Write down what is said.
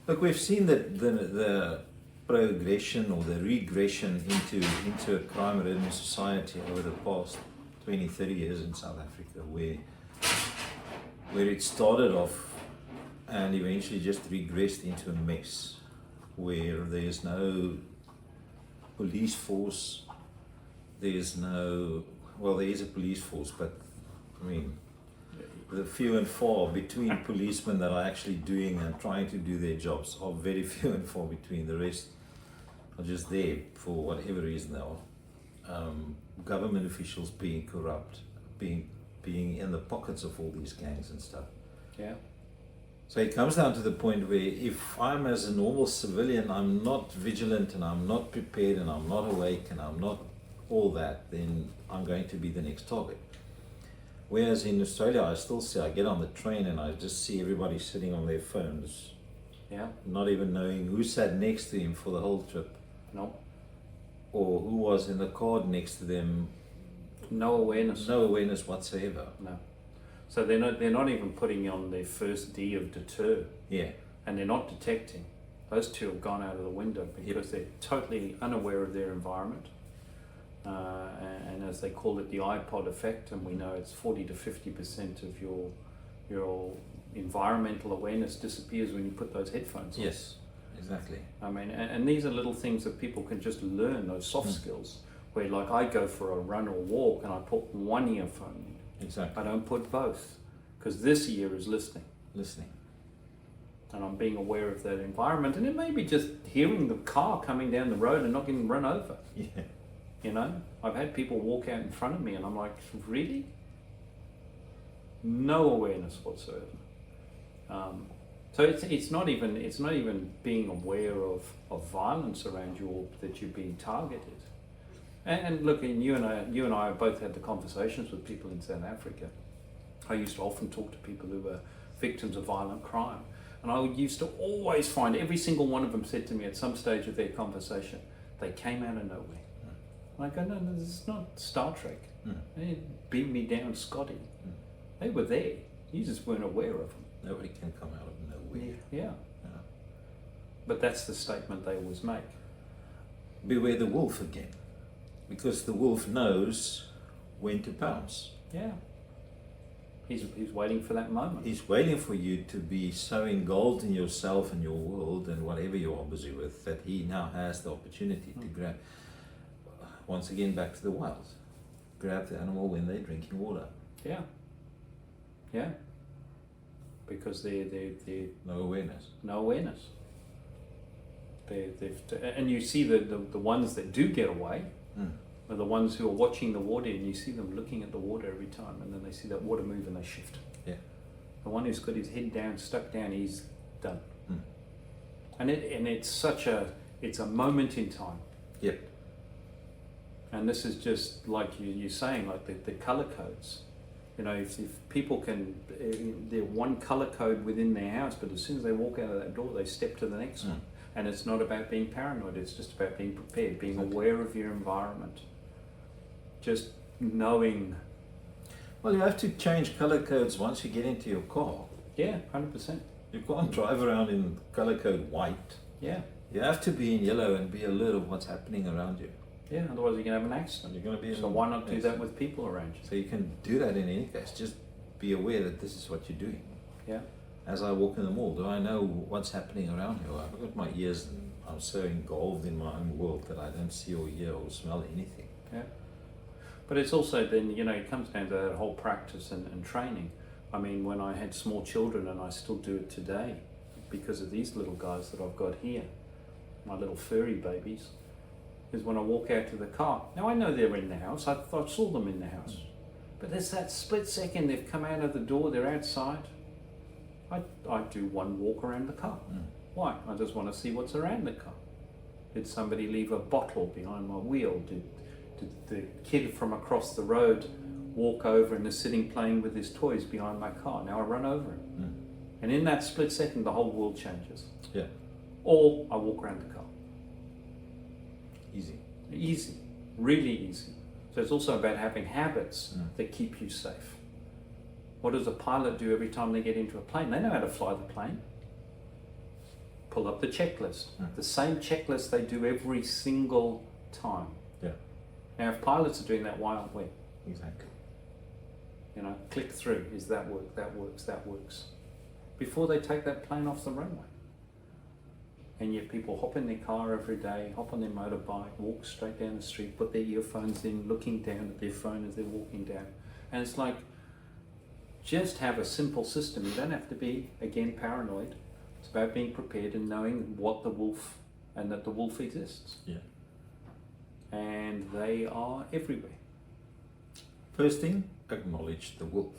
Look, we've seen that the progression or the regression into a crime-ridden society over the past 20, 30 years in South Africa, where it started off and eventually just regressed into a mess, where there's no police force, there is a police force, but I mean, the few and far between policemen that are actually doing and trying to do their jobs are very few and far between. The rest are just there for whatever reason they are. Government officials being corrupt, being in the pockets of all these gangs and stuff. Yeah. So it comes down to the point where if I'm as a normal civilian, I'm not vigilant and I'm not prepared and I'm not awake and I'm not all that, then I'm going to be the next target. Whereas in Australia, I still see, I get on the train and I just see everybody sitting on their phones, Yeah. not even knowing who sat next to him for the whole trip No. or who was in the car next to them. No awareness. No awareness whatsoever. No. So they're not even putting on their first D of deter, Yeah, and they're not detecting. Those two have gone out of the window because they're totally unaware of their environment. And as they call it, the iPod effect, and we know it's 40 to 50% of your environmental awareness disappears when you put those headphones on. yes, exactly. I mean, and these are little things that people can just learn, those soft skills, where like I go for a run or walk and I put one earphone in. Exactly. I don't put both, because this ear is listening. Listening. And I'm being aware of that environment, and it may be just hearing the car coming down the road and not getting run over. Yeah. You know, I've had people walk out in front of me and I'm like, really? No awareness whatsoever. So it's not even being aware of violence around you or that you're being targeted. And look, you and I have both had the conversations with people in South Africa. I used to often talk to people who were victims of violent crime, and I used to always find every single one of them said to me at some stage of their conversation, they came out of nowhere. I go, no, this is not Star Trek. They didn't beat me down, Scotty. They were there. You just weren't aware of them. Nobody can come out of nowhere. Yeah. But that's the statement they always make. Beware the wolf again, because the wolf knows when to pounce. Yeah. He's waiting for that moment. He's waiting for you to be so engulfed in yourself and your world and whatever you're busy with that he now has the opportunity to grab. Once again, back to the wild. Grab the animal when they're drinking water. Yeah. Yeah. Because they're No awareness. no awareness. And you see the ones that do get away are the ones who are watching the water, and you see them looking at the water every time, and then they see that water move and they shift. Yeah. The one who's got his head down, stuck down, he's done. And it's a moment in time. Yep. And this is just like you're saying, like the color codes. You know, if people can, they're one color code within their house, but as soon as they walk out of that door, they step to the next one. And it's not about being paranoid, it's just about being prepared, being aware of your environment. Just knowing. Well, you have to change color codes once you get into your car. Yeah, 100%. You can't drive around in color code white. Yeah. You have to be in yellow and be alert of what's happening around you. Yeah, otherwise you're going to have an accident. You're going to be So why not do that with people around you? So you can do that in any case. Just be aware that this is what you're doing. Yeah. As I walk in the mall, do I know what's happening around here? I've got my ears and I'm so engulfed in my own world that I don't see or hear or smell anything. Yeah. But it's also then, you know, it comes down to that whole practice and training. I mean, when I had small children, and I still do it today, because of these little guys that I've got here, my little furry babies, is when I walk out to the car. Now I know they're in the house, I saw them in the house. But there's that split second they've come out of the door, they're outside. I do one walk around the car. Why? I just want to see what's around the car. Did somebody leave a bottle behind my wheel? Did the kid from across the road walk over and is sitting playing with his toys behind my car? Now I run over him. And in that split second, the whole world changes. Yeah. Or I walk around the car. Easy. Easy. Really easy. So it's also about having habits that keep you safe. What does a pilot do every time they get into a plane? They know how to fly the plane. pull up the checklist. Mm. The same checklist they do every single time. Yeah. Now, if pilots are doing that, why aren't we? Exactly. You know, click through. Is that work? That works. That works. Before they take that plane off the runway. And yet people hop in their car every day, hop on their motorbike, walk straight down the street, put their earphones in, looking down at their phone as they're walking down. And it's like, just have a simple system. You don't have to be, again, paranoid. It's about being prepared and knowing what the wolf, and that the wolf exists. Yeah. And they are everywhere. First thing, acknowledge the wolf.